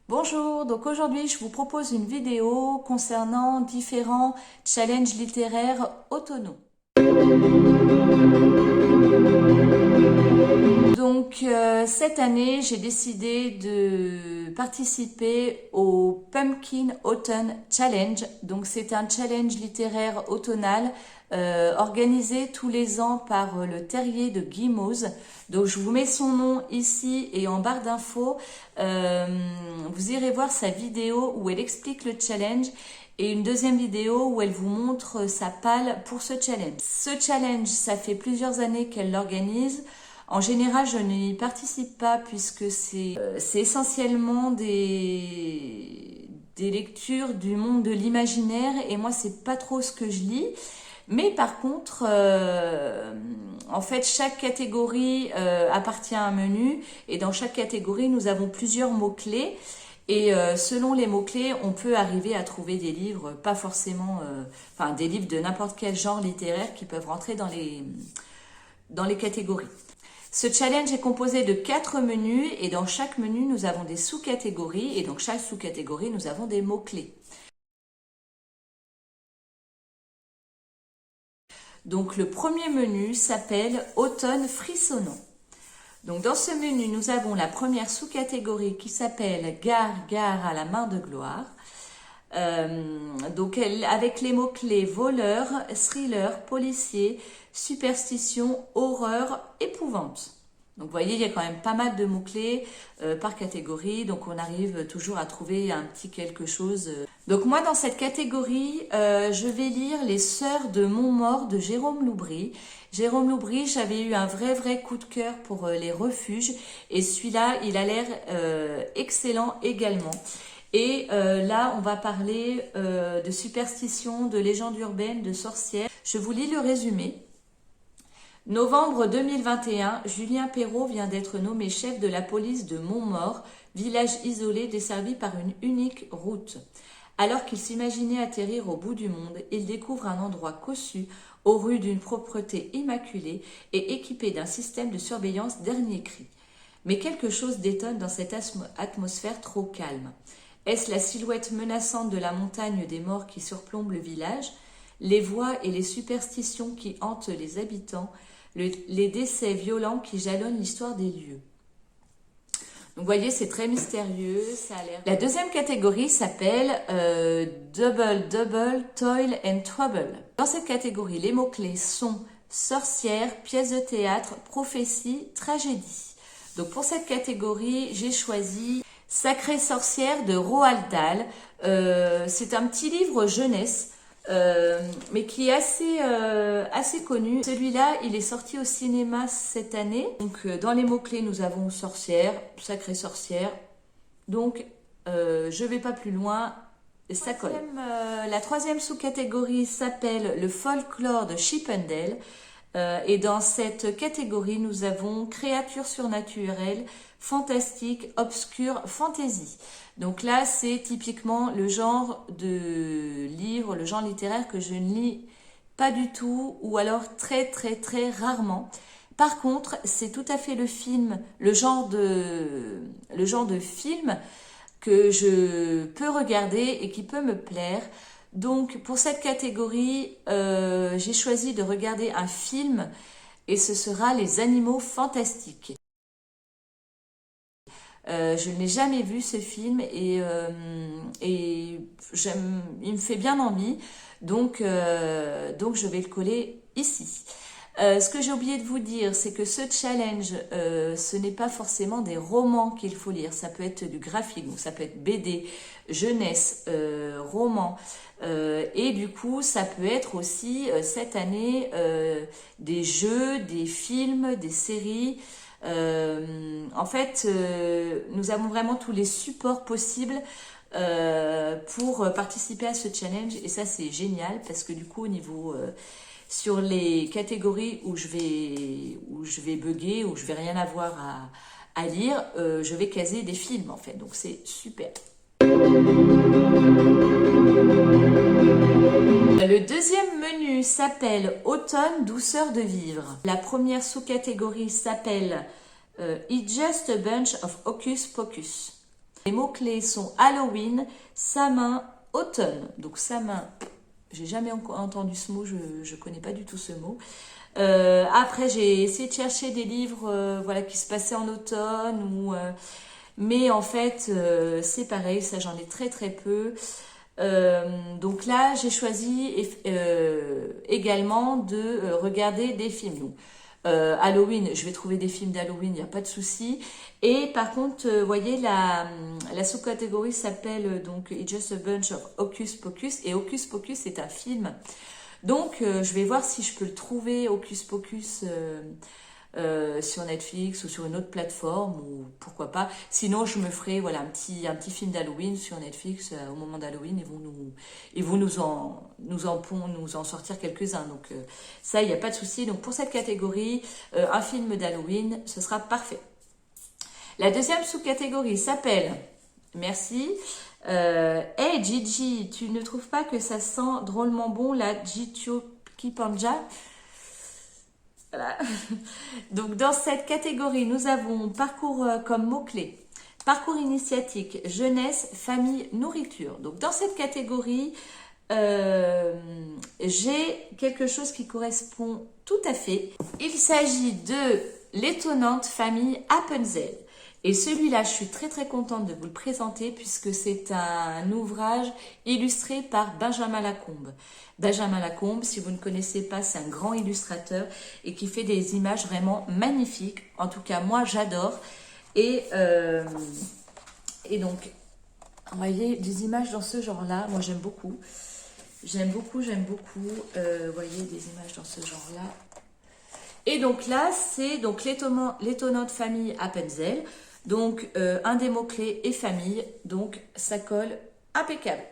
Bonjour, donc aujourd'hui je vous propose une vidéo concernant différents challenges littéraires autonomes. Donc cette année j'ai décidé de participer au Pumpkin Autumn Challenge. Donc c'est un challenge littéraire automnal organisé tous les ans par le Terrier de Guimauze. Donc je vous mets son nom ici et en barre d'infos. Vous irez voir sa vidéo où elle explique le challenge et une deuxième vidéo où elle vous montre sa palle pour ce challenge. Ce challenge, ça fait plusieurs années qu'elle l'organise. En général, je n'y participe pas puisque c'est essentiellement des lectures du monde de l'imaginaire et moi, c'est pas trop ce que je lis. Mais par contre, en fait, chaque catégorie appartient à un menu et dans chaque catégorie, nous avons plusieurs mots-clés. Et selon les mots-clés, on peut arriver à trouver des livres, pas forcément, enfin des livres de n'importe quel genre littéraire qui peuvent rentrer dans les catégories. Ce challenge est composé de 4 menus et dans chaque menu, nous avons des sous-catégories et dans chaque sous-catégorie, nous avons des mots-clés. Donc le premier menu s'appelle Automne frissonnant. Donc dans ce menu, nous avons la première sous-catégorie qui s'appelle Gare à la main de gloire. Donc avec les mots-clés voleur, thriller, policier, superstition, horreur, épouvante. Donc vous voyez, il y a quand même pas mal de mots-clés par catégorie, donc on arrive toujours à trouver un petit quelque chose. Donc moi dans cette catégorie, je vais lire Les Sœurs de Montmort de Jérôme Loubry. Jérôme Loubry, j'avais eu un vrai coup de cœur pour Les Refuges et celui-là, il a l'air excellent également. Et là, on va parler de superstitions, de légendes urbaines, de sorcières. Je vous lis le résumé. Novembre 2021, Julien Perrault vient d'être nommé chef de la police de Montmort, village isolé desservi par une unique route. Alors qu'il s'imaginait atterrir au bout du monde, il découvre un endroit cossu, aux rues d'une propreté immaculée et équipé d'un système de surveillance dernier cri. Mais quelque chose détonne dans cette atmosphère trop calme. Est-ce la silhouette menaçante de la montagne des morts qui surplombe le village, les voix et les superstitions qui hantent les habitants, les décès violents qui jalonnent l'histoire des lieux? Donc vous voyez, c'est très mystérieux, ça a l'air... La deuxième catégorie s'appelle Double, Toil and Trouble. Dans cette catégorie, les mots-clés sont sorcière, pièce de théâtre, prophétie, tragédie. Donc pour cette catégorie, j'ai choisi Sacrée sorcière de Roald Dahl. C'est un petit livre jeunesse, mais qui est assez connu. Celui-là, il est sorti au cinéma cette année. Donc dans les mots-clés, nous avons sorcière, sacrée sorcière. Donc je vais pas plus loin, ça colle. La troisième sous-catégorie s'appelle le folklore de Chippendale. Et dans cette catégorie, nous avons créatures surnaturelles, fantastiques, obscures, fantasy. Donc là, c'est typiquement le genre de livre, le genre littéraire que je ne lis pas du tout ou alors très rarement. Par contre, c'est tout à fait le genre de film que je peux regarder et qui peut me plaire. Donc pour cette catégorie, j'ai choisi de regarder un film et ce sera Les Animaux Fantastiques. Je n'ai jamais vu ce film et il me fait bien envie, donc je vais le coller ici. Ce que j'ai oublié de vous dire, c'est que ce challenge, ce n'est pas forcément des romans qu'il faut lire. Ça peut être du graphique, donc ça peut être BD, jeunesse, roman. Et du coup, ça peut être aussi, cette année, des jeux, des films, des séries. En fait, nous avons vraiment tous les supports possibles pour participer à ce challenge. Et ça, c'est génial parce que du coup, au niveau... sur les catégories où je vais bugger, où je vais rien avoir à lire, je vais caser des films en fait, donc c'est super. Le deuxième menu s'appelle Automne, douceur de vivre. La première sous-catégorie s'appelle It's just a bunch of hocus pocus. Les mots-clés sont Halloween, Samin, automne. Donc Samin, j'ai jamais entendu ce mot, je ne connais pas du tout ce mot. Après, j'ai essayé de chercher des livres voilà, qui se passaient en automne, mais en fait, c'est pareil, ça j'en ai très très peu. Donc là, j'ai choisi également de regarder des films. Donc, Halloween, je vais trouver des films d'Halloween, il n'y a pas de souci. Et par contre, vous voyez, la sous-catégorie s'appelle donc It's Just a Bunch of Hocus Pocus. Et Hocus Pocus, c'est un film. Donc, je vais voir si je peux le trouver, Hocus Pocus, sur Netflix ou sur une autre plateforme, ou pourquoi pas. Sinon, je me ferai voilà, un petit film d'Halloween sur Netflix au moment d'Halloween. Ils vont nous en sortir quelques-uns. Donc, ça, il n'y a pas de souci. Donc, pour cette catégorie, un film d'Halloween, ce sera parfait. La deuxième sous-catégorie s'appelle, merci, Hey Gigi, tu ne trouves pas que ça sent drôlement bon la Jitioki Panja? Voilà. Donc dans cette catégorie, nous avons parcours comme mots-clés, parcours initiatique, jeunesse, famille, nourriture. Donc dans cette catégorie, j'ai quelque chose qui correspond tout à fait. Il s'agit de l'étonnante famille Appenzell. Et celui-là, je suis très très contente de vous le présenter puisque c'est un ouvrage illustré par Benjamin Lacombe. Benjamin Lacombe, si vous ne connaissez pas, c'est un grand illustrateur et qui fait des images vraiment magnifiques. En tout cas, moi, j'adore. Et donc, vous voyez, des images dans ce genre-là, moi, j'aime beaucoup. J'aime beaucoup. Vous voyez, des images dans ce genre-là. Et donc là, c'est donc l'étonnante famille Appenzell. Donc, un des mots-clés est famille. Donc, ça colle impeccable.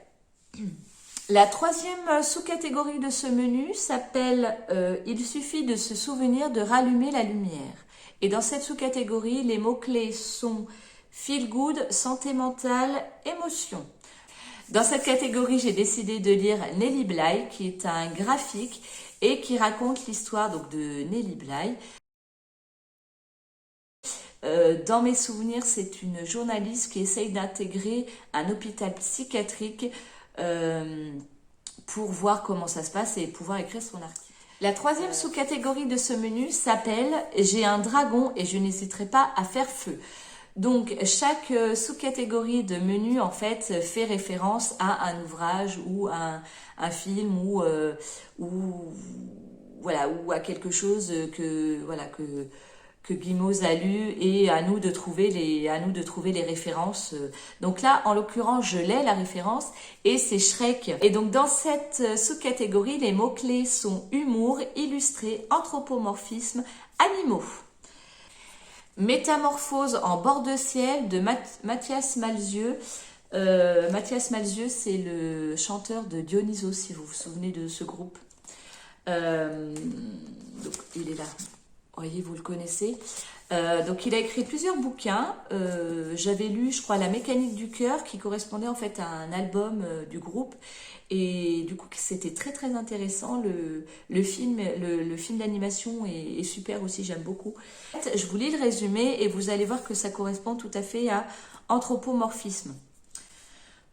La troisième sous-catégorie de ce menu s'appelle « Il suffit de se souvenir de rallumer la lumière ». Et dans cette sous-catégorie, les mots-clés sont « feel good »,« santé mentale »,« émotion ». Dans cette catégorie, j'ai décidé de lire Nelly Bly, qui est un graphique et qui raconte l'histoire donc de Nelly Bly. Dans mes souvenirs, c'est une journaliste qui essaye d'intégrer un hôpital psychiatrique pour voir comment ça se passe et pouvoir écrire son article. La troisième sous-catégorie de ce menu s'appelle « J'ai un dragon et je n'hésiterai pas à faire feu ». Donc, chaque sous-catégorie de menu, en fait, fait référence à un ouvrage ou à un film ou à quelque chose que Guimauze a lu, et à nous de trouver les références. Donc là, en l'occurrence, je l'ai la référence et c'est Shrek. Et donc dans cette sous-catégorie, les mots-clés sont humour, illustré, anthropomorphisme, animaux. Métamorphose en bord de ciel de Mathias Malzieu. Mathias Malzieu, c'est le chanteur de Dionysos, si vous vous souvenez de ce groupe. Donc il est là. Vous voyez, vous le connaissez. Donc, il a écrit plusieurs bouquins. J'avais lu, je crois, La mécanique du cœur, qui correspondait en fait à un album du groupe. Et du coup, c'était très, très intéressant. Le film d'animation est super aussi, j'aime beaucoup. Je vous lis le résumé et vous allez voir que ça correspond tout à fait à anthropomorphisme.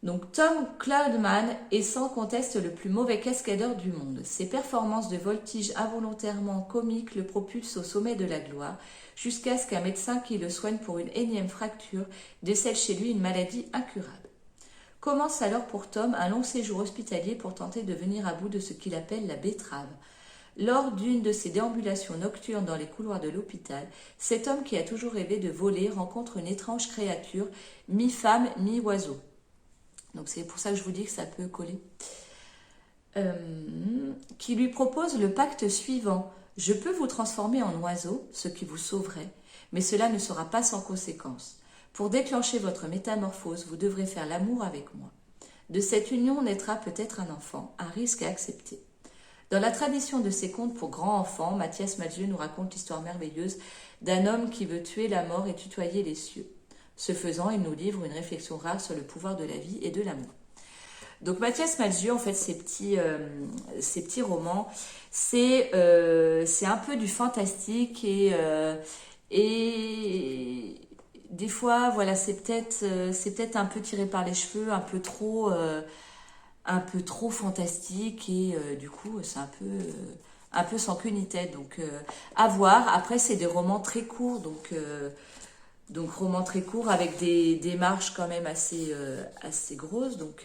Donc Tom Cloudman est sans conteste le plus mauvais cascadeur du monde. Ses performances de voltige involontairement comiques le propulsent au sommet de la gloire, jusqu'à ce qu'un médecin qui le soigne pour une énième fracture décèle chez lui une maladie incurable. Commence alors pour Tom un long séjour hospitalier pour tenter de venir à bout de ce qu'il appelle la betterave. Lors d'une de ses déambulations nocturnes dans les couloirs de l'hôpital, cet homme qui a toujours rêvé de voler rencontre une étrange créature, mi-femme, mi-oiseau. Donc c'est pour ça que je vous dis que ça peut coller. Qui lui propose le pacte suivant. Je peux vous transformer en oiseau, ce qui vous sauverait, mais cela ne sera pas sans conséquence. Pour déclencher votre métamorphose, vous devrez faire l'amour avec moi. De cette union naîtra peut-être un enfant, un risque à accepter. Dans la tradition de ces contes pour grands enfants, Mathias Malzieu nous raconte l'histoire merveilleuse d'un homme qui veut tuer la mort et tutoyer les cieux. Ce faisant, il nous livre une réflexion rare sur le pouvoir de la vie et de l'amour. Donc Mathias Malzieu, en fait, ces petits romans, c'est un peu du fantastique et des fois, voilà, c'est peut-être un peu tiré par les cheveux, un peu trop fantastique et du coup, c'est un peu sans queue ni tête. Donc, à voir. Après, c'est des romans très courts, donc romans très courts avec des marges quand même assez grosses. Donc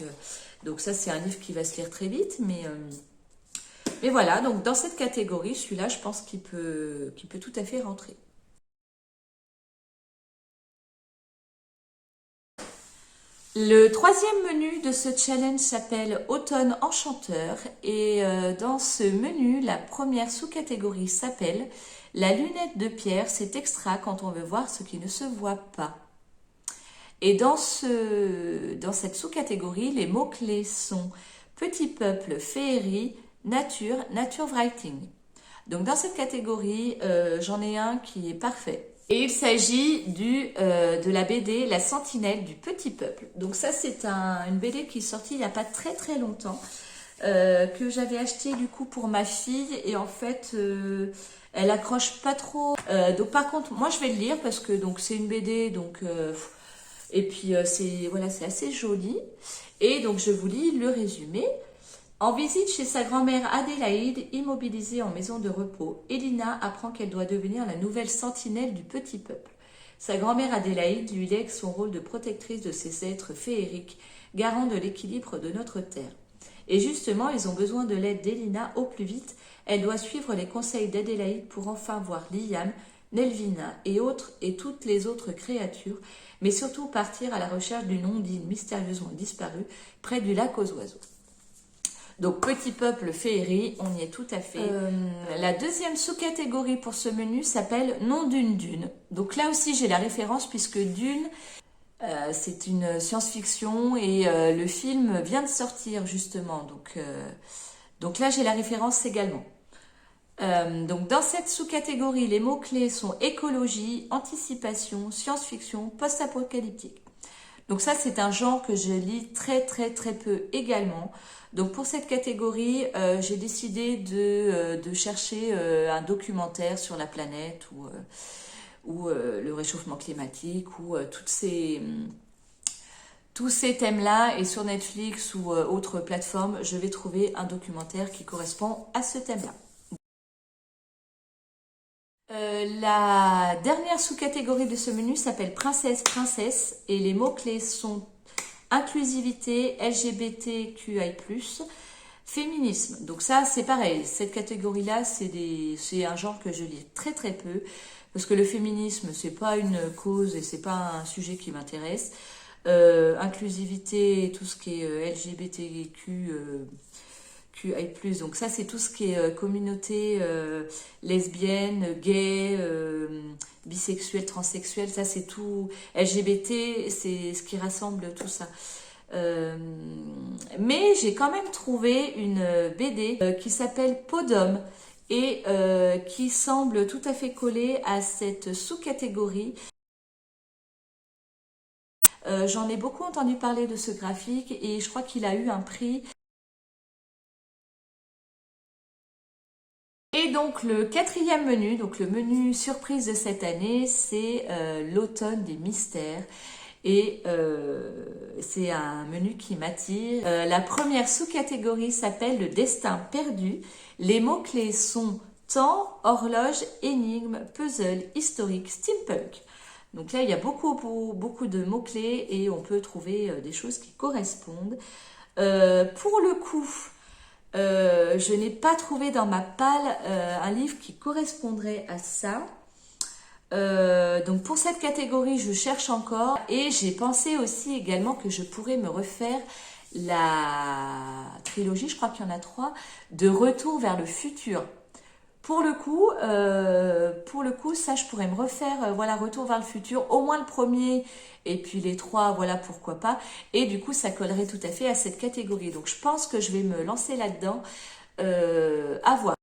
ça, c'est un livre qui va se lire très vite, mais voilà. Donc, dans cette catégorie, celui-là, je pense qu'il peut tout à fait rentrer. Le troisième menu de ce challenge s'appelle Automne enchanteur et dans ce menu, la première sous-catégorie s'appelle La lunette de pierre, c'est extra quand on veut voir ce qui ne se voit pas. Et dans cette sous-catégorie, les mots-clés sont petit peuple, féerie, nature writing. Donc dans cette catégorie, j'en ai un qui est parfait. Et il s'agit de la BD La Sentinelle du Petit Peuple. Donc ça, c'est une BD qui est sortie il n'y a pas très très longtemps, que j'avais acheté du coup pour ma fille. Et en fait, elle accroche pas trop. Donc par contre, moi je vais le lire parce que donc c'est une BD, et puis c'est assez joli. Et donc je vous lis le résumé. En visite chez sa grand-mère Adélaïde, immobilisée en maison de repos, Elina apprend qu'elle doit devenir la nouvelle sentinelle du petit peuple. Sa grand-mère Adélaïde lui lègue son rôle de protectrice de ces êtres féeriques, garants de l'équilibre de notre terre. Et justement, ils ont besoin de l'aide d'Elina au plus vite. Elle doit suivre les conseils d'Adélaïde pour enfin voir Liam, Nelvina et toutes les autres créatures, mais surtout partir à la recherche d'une ondine mystérieusement disparue près du lac aux oiseaux. Donc, petit peuple féerie, on y est tout à fait. La deuxième sous-catégorie pour ce menu s'appelle Nom d'une dune. Donc là aussi, j'ai la référence puisque Dune, c'est une science-fiction et le film vient de sortir justement. Donc là, j'ai la référence également. Donc dans cette sous-catégorie, les mots-clés sont écologie, anticipation, science-fiction, post-apocalyptique. Donc ça, c'est un genre que je lis très très très peu également. Donc pour cette catégorie, j'ai décidé de chercher un documentaire sur la planète ou le réchauffement climatique ou tous ces thèmes-là. Et sur Netflix ou autres plateformes, je vais trouver un documentaire qui correspond à ce thème-là. La dernière sous-catégorie de ce menu s'appelle Princesse et les mots-clés sont inclusivité, LGBTQI+, féminisme. Donc ça, c'est pareil. Cette catégorie-là, c'est un genre que je lis très très peu parce que le féminisme, c'est pas une cause et c'est pas un sujet qui m'intéresse. Inclusivité, tout ce qui est LGBTQ, QI+, donc ça c'est tout ce qui est communauté lesbienne, gay, bisexuelle, transsexuelle, ça c'est tout. LGBT, c'est ce qui rassemble tout ça. Mais j'ai quand même trouvé une BD qui s'appelle Peau d'homme et qui semble tout à fait coller à cette sous-catégorie. J'en ai beaucoup entendu parler de ce graphique et je crois qu'il a eu un prix. Et donc le quatrième menu, donc le menu surprise de cette année, c'est l'automne des mystères. Et c'est un menu qui m'attire. La première sous-catégorie s'appelle le destin perdu. Les mots-clés sont temps, horloge, énigme, puzzle, historique, steampunk. Donc là, il y a beaucoup de mots-clés et on peut trouver des choses qui correspondent. Pour le coup, je n'ai pas trouvé dans ma palle un livre qui correspondrait à ça. Donc pour cette catégorie, je cherche encore et j'ai pensé aussi également que je pourrais me refaire la trilogie, je crois qu'il y en a 3, de Retour vers le futur. Pour le coup, ça, je pourrais me refaire, voilà, Retour vers le futur, au moins le premier, et puis les 3, voilà, pourquoi pas. Et du coup, ça collerait tout à fait à cette catégorie. Donc, je pense que je vais me lancer là-dedans, à voir.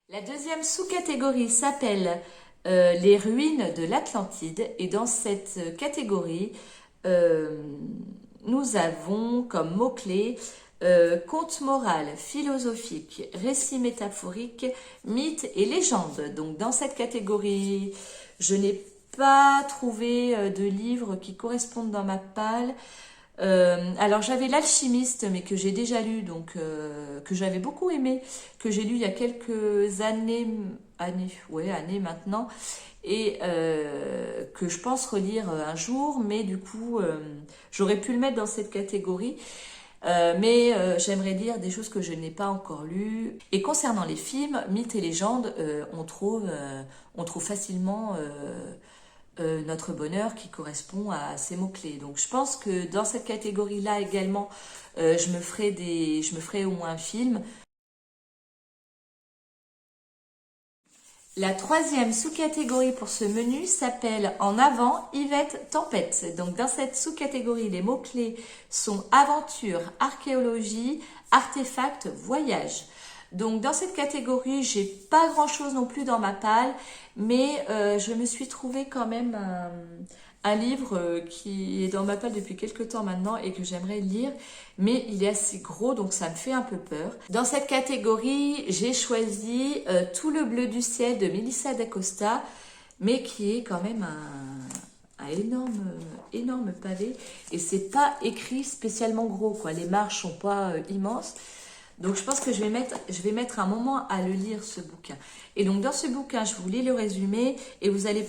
La deuxième sous-catégorie s'appelle les ruines de l'Atlantide. Et dans cette catégorie, nous avons comme mot-clé conte moral, philosophique, récit métaphorique, mythe et légende. Donc dans cette catégorie, je n'ai pas trouvé de livres qui correspondent dans ma palle. Alors j'avais L'Alchimiste, mais que j'ai déjà lu, donc que j'avais beaucoup aimé, que j'ai lu il y a quelques années maintenant, et que je pense relire un jour, mais du coup j'aurais pu le mettre dans cette catégorie. Mais j'aimerais lire des choses que je n'ai pas encore lues. Et concernant les films, mythes et légendes, on trouve facilement notre bonheur qui correspond à ces mots-clés. Donc je pense que dans cette catégorie-là également, je me ferai au moins un film. La troisième sous-catégorie pour ce menu s'appelle En avant, Yvette Tempête. Donc dans cette sous-catégorie, les mots-clés sont aventure, archéologie, artefacts, voyage. Donc dans cette catégorie, j'ai pas grand-chose non plus dans ma palle, mais je me suis trouvé quand même un livre qui est dans ma palle depuis quelques temps maintenant et que j'aimerais lire, mais il est assez gros, donc ça me fait un peu peur. Dans cette catégorie, j'ai choisi Tout le bleu du ciel de Melissa d'Acosta, mais qui est quand même un énorme pavé, et c'est pas écrit spécialement gros, quoi. Les marges sont pas immenses. Donc je pense que je vais mettre un moment à le lire, ce bouquin. Et donc dans ce bouquin, je vous lis le résumé et vous allez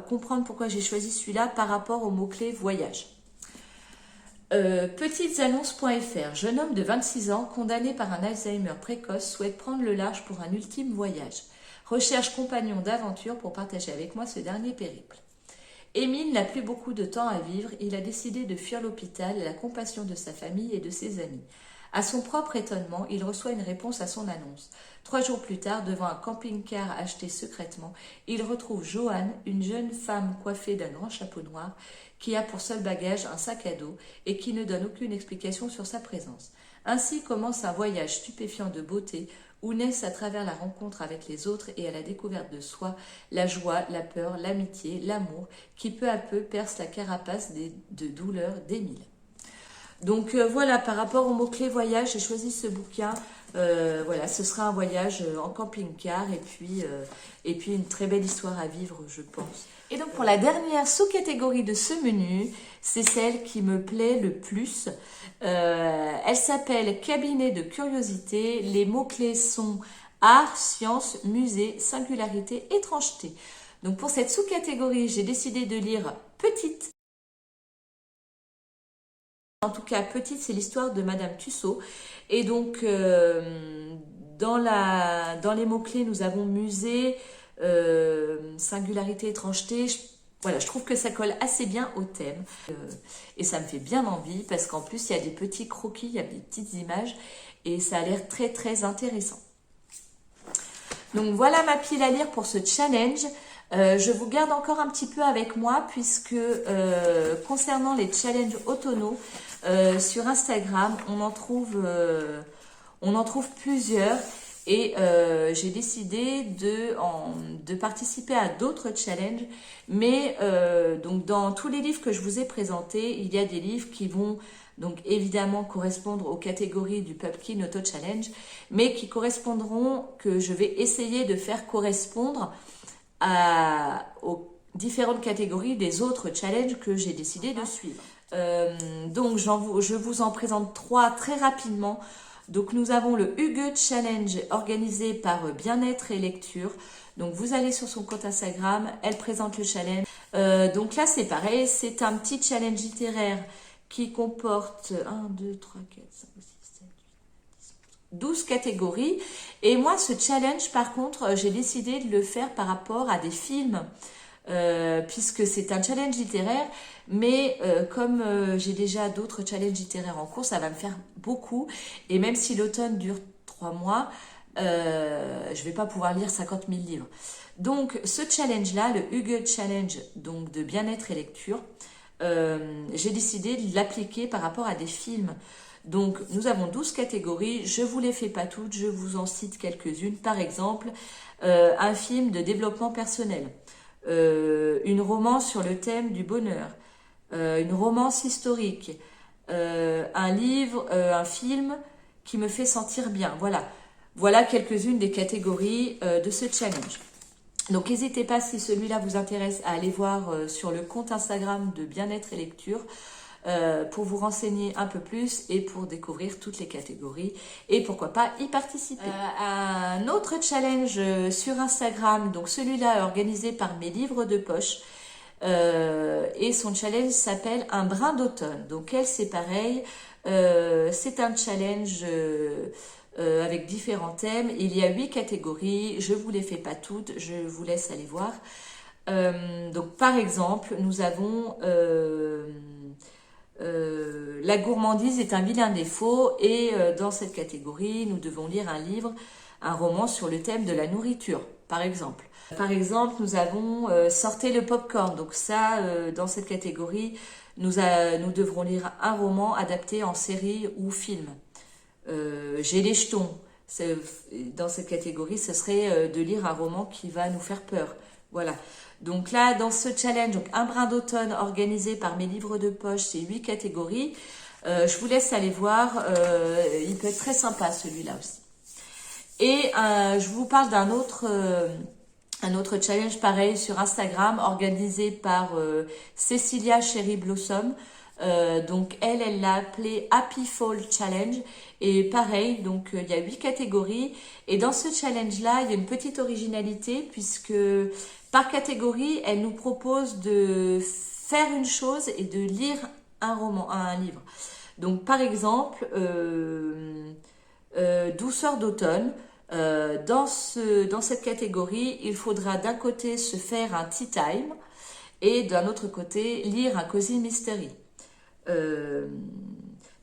comprendre pourquoi j'ai choisi celui-là par rapport au mot-clé voyage. Petitesannonces.fr. Jeune homme de 26 ans, condamné par un Alzheimer précoce, souhaite prendre le large pour un ultime voyage. Recherche compagnon d'aventure pour partager avec moi ce dernier périple. Émile n'a plus beaucoup de temps à vivre, il a décidé de fuir l'hôpital et la compassion de sa famille et de ses amis. À son propre étonnement, il reçoit une réponse à son annonce. 3 jours plus tard, devant un camping-car acheté secrètement, il retrouve Joanne, une jeune femme coiffée d'un grand chapeau noir, qui a pour seul bagage un sac à dos et qui ne donne aucune explication sur sa présence. Ainsi commence un voyage stupéfiant de beauté où naissent à travers la rencontre avec les autres et à la découverte de soi, la joie, la peur, l'amitié, l'amour, qui peu à peu percent la carapace de douleur d'Émile. Donc voilà, par rapport au mot-clé voyage, j'ai choisi ce bouquin. Voilà, ce sera un voyage en camping-car et puis une très belle histoire à vivre, je pense. Et donc pour la dernière sous-catégorie de ce menu, c'est celle qui me plaît le plus. Elle s'appelle Cabinet de curiosité. Les mots-clés sont art, science, musée, singularité, étrangeté. Donc pour cette sous-catégorie, j'ai décidé de lire Petite. En tout cas, Petite, c'est l'histoire de Madame Tussaud. Et donc, dans les mots-clés, nous avons musée, singularité, étrangeté. Voilà, je trouve que ça colle assez bien au thème. Et ça me fait bien envie parce qu'en plus, il y a des petits croquis, il y a des petites images. Et ça a l'air très, très intéressant. Donc, voilà ma pile à lire pour ce challenge. Je vous garde encore un petit peu avec moi puisque concernant les challenges automnaux, sur Instagram, on en trouve plusieurs et j'ai décidé de participer à d'autres challenges. Mais donc dans tous les livres que je vous ai présentés, il y a des livres qui vont donc évidemment correspondre aux catégories du Pumpkin Auto Challenge, mais qui correspondront, que je vais essayer de faire correspondre aux différentes catégories des autres challenges que j'ai décidé de suivre. Donc je vous en présente 3 très rapidement. Donc nous avons le Hugues Challenge organisé par Bien-être et Lecture. Donc vous allez sur son compte Instagram, elle présente le challenge. Donc là c'est pareil, c'est un petit challenge littéraire qui comporte 1, 2, 3, 4, 5, 6, 7, 8, 12 catégories. Et moi ce challenge par contre, j'ai décidé de le faire par rapport à des films. Puisque c'est un challenge littéraire, mais comme j'ai déjà d'autres challenges littéraires en cours, ça va me faire beaucoup. Et même si l'automne dure 3 mois, je vais pas pouvoir lire 50 000 livres. Donc ce challenge-là, le Hugues Challenge, donc de bien-être et lecture, j'ai décidé de l'appliquer par rapport à des films. Donc nous avons 12 catégories, je vous les fais pas toutes, je vous en cite quelques-unes. Par exemple, un film de développement personnel. Une romance sur le thème du bonheur, une romance historique, un livre, un film qui me fait sentir bien. Voilà quelques-unes des catégories de ce challenge. Donc n'hésitez pas, si celui-là vous intéresse, à aller voir sur le compte Instagram de Bien-être et Lecture pour vous renseigner un peu plus et pour découvrir toutes les catégories et pourquoi pas y participer. Un autre challenge sur Instagram, donc celui-là organisé par Mes Livres de Poche, et son challenge s'appelle Un brin d'automne. Donc elle, c'est pareil, c'est un challenge avec différents thèmes. Il y a 8 catégories, je vous les fais pas toutes, je vous laisse aller voir. Donc par exemple, nous avons la gourmandise est un vilain défaut, et dans cette catégorie, nous devons lire un livre, un roman sur le thème de la nourriture, par exemple. Par exemple, nous avons Sortez le popcorn. Donc ça, dans cette catégorie, nous devrons lire un roman adapté en série ou film. J'ai les jetons. Dans cette catégorie, ce serait de lire un roman qui va nous faire peur. Voilà. Donc là, dans ce challenge, donc un brin d'automne organisé par Mes Livres de Poche, c'est 8 catégories. Je vous laisse aller voir. Il peut être très sympa, celui-là aussi. Et je vous parle d'un autre challenge pareil sur Instagram, organisé par Cécilia Cherry Blossom. Donc elle l'a appelé Happy Fall Challenge, et pareil, donc il y a 8 catégories, et dans ce challenge là il y a une petite originalité, puisque par catégorie elle nous propose de faire une chose et de lire un roman, un livre. Donc par exemple Douceur d'automne, dans cette catégorie il faudra d'un côté se faire un tea time et d'un autre côté lire un cozy mystery.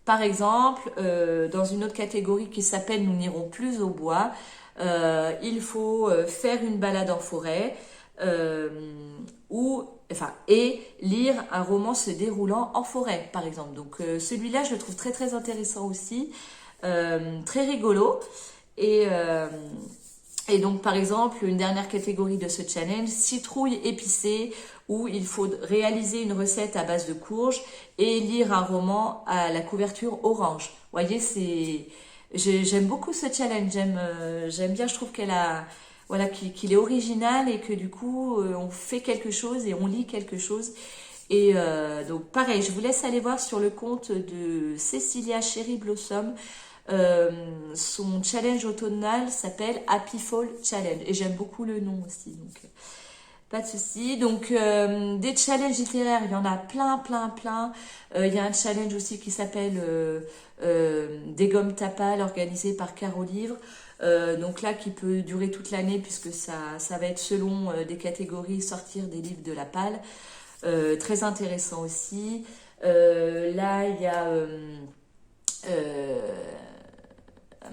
Par exemple, dans une autre catégorie qui s'appelle Nous n'irons plus au bois, il faut faire une balade en forêt et lire un roman se déroulant en forêt, par exemple. Donc celui-là, je le trouve très très intéressant aussi, très rigolo. Et donc, par exemple, une dernière catégorie de ce challenge, citrouille épicée, où il faut réaliser une recette à base de courges et lire un roman à la couverture orange. Vous voyez, j'aime beaucoup ce challenge. J'aime bien, je trouve qu'il est original, et que du coup, on fait quelque chose et on lit quelque chose. Et donc, pareil, je vous laisse aller voir sur le compte de Cécilia Cherry Blossom. Son challenge automnal s'appelle Happy Fall Challenge, et j'aime beaucoup le nom aussi, donc pas de souci. Donc des challenges littéraires, il y en a plein. Il y a un challenge aussi qui s'appelle Des gommes Tapal, organisé par Caro Livre, donc là qui peut durer toute l'année, puisque ça va être selon des catégories, sortir des livres de la palle. Très intéressant aussi. Là il y a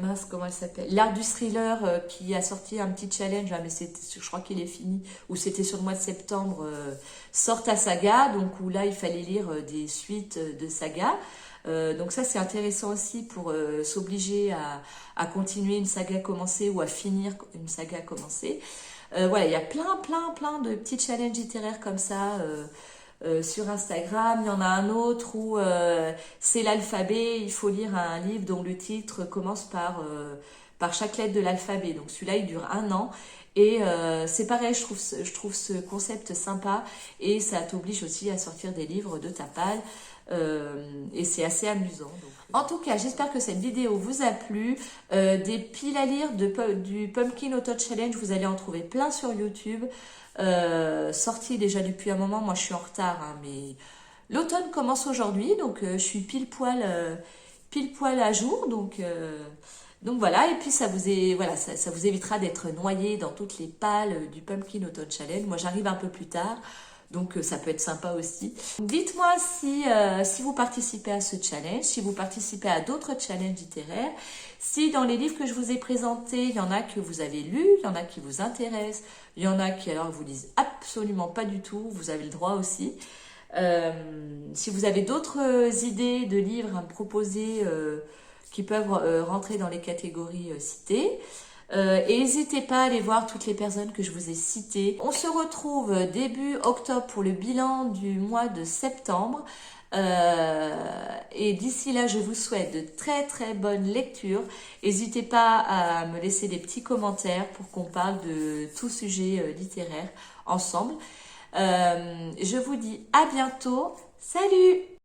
mince, comment elle s'appelle, l'art du thriller, qui a sorti un petit challenge, mais je crois qu'il est fini, ou c'était sur le mois de septembre, sort ta saga, donc où là il fallait lire des suites de sagas. Donc ça c'est intéressant aussi pour s'obliger à continuer une saga commencée, ou à finir une saga commencée. Voilà, il y a plein de petits challenges littéraires comme ça sur Instagram. Il y en a un autre où c'est l'alphabet, il faut lire un livre dont le titre commence par chaque lettre de l'alphabet. Donc celui-là il dure 1 an, et c'est pareil, je trouve ce concept sympa, et ça t'oblige aussi à sortir des livres de ta palle. Et c'est assez amusant. Donc. En tout cas, j'espère que cette vidéo vous a plu. Des piles à lire du Pumpkin Auto Challenge, vous allez en trouver plein sur YouTube. Sorti déjà depuis un moment, moi je suis en retard, hein, mais l'automne commence aujourd'hui, donc je suis pile poil à jour, donc voilà. Et puis ça vous évitera d'être noyé dans toutes les pales du Pumpkin Auto Challenge. Moi j'arrive un peu plus tard, donc ça peut être sympa aussi. Dites-moi si vous participez à ce challenge, si vous participez à d'autres challenges littéraires, si dans les livres que je vous ai présentés, il y en a que vous avez lus, il y en a qui vous intéressent, il y en a qui alors vous lisent absolument pas du tout, vous avez le droit aussi. Si vous avez d'autres idées de livres à me proposer qui peuvent rentrer dans les catégories citées, Et n'hésitez pas à aller voir toutes les personnes que je vous ai citées. On se retrouve début octobre pour le bilan du mois de septembre. Et d'ici là, je vous souhaite de très très bonnes lectures. N'hésitez pas à me laisser des petits commentaires pour qu'on parle de tout sujet littéraire ensemble. Je vous dis à bientôt. Salut!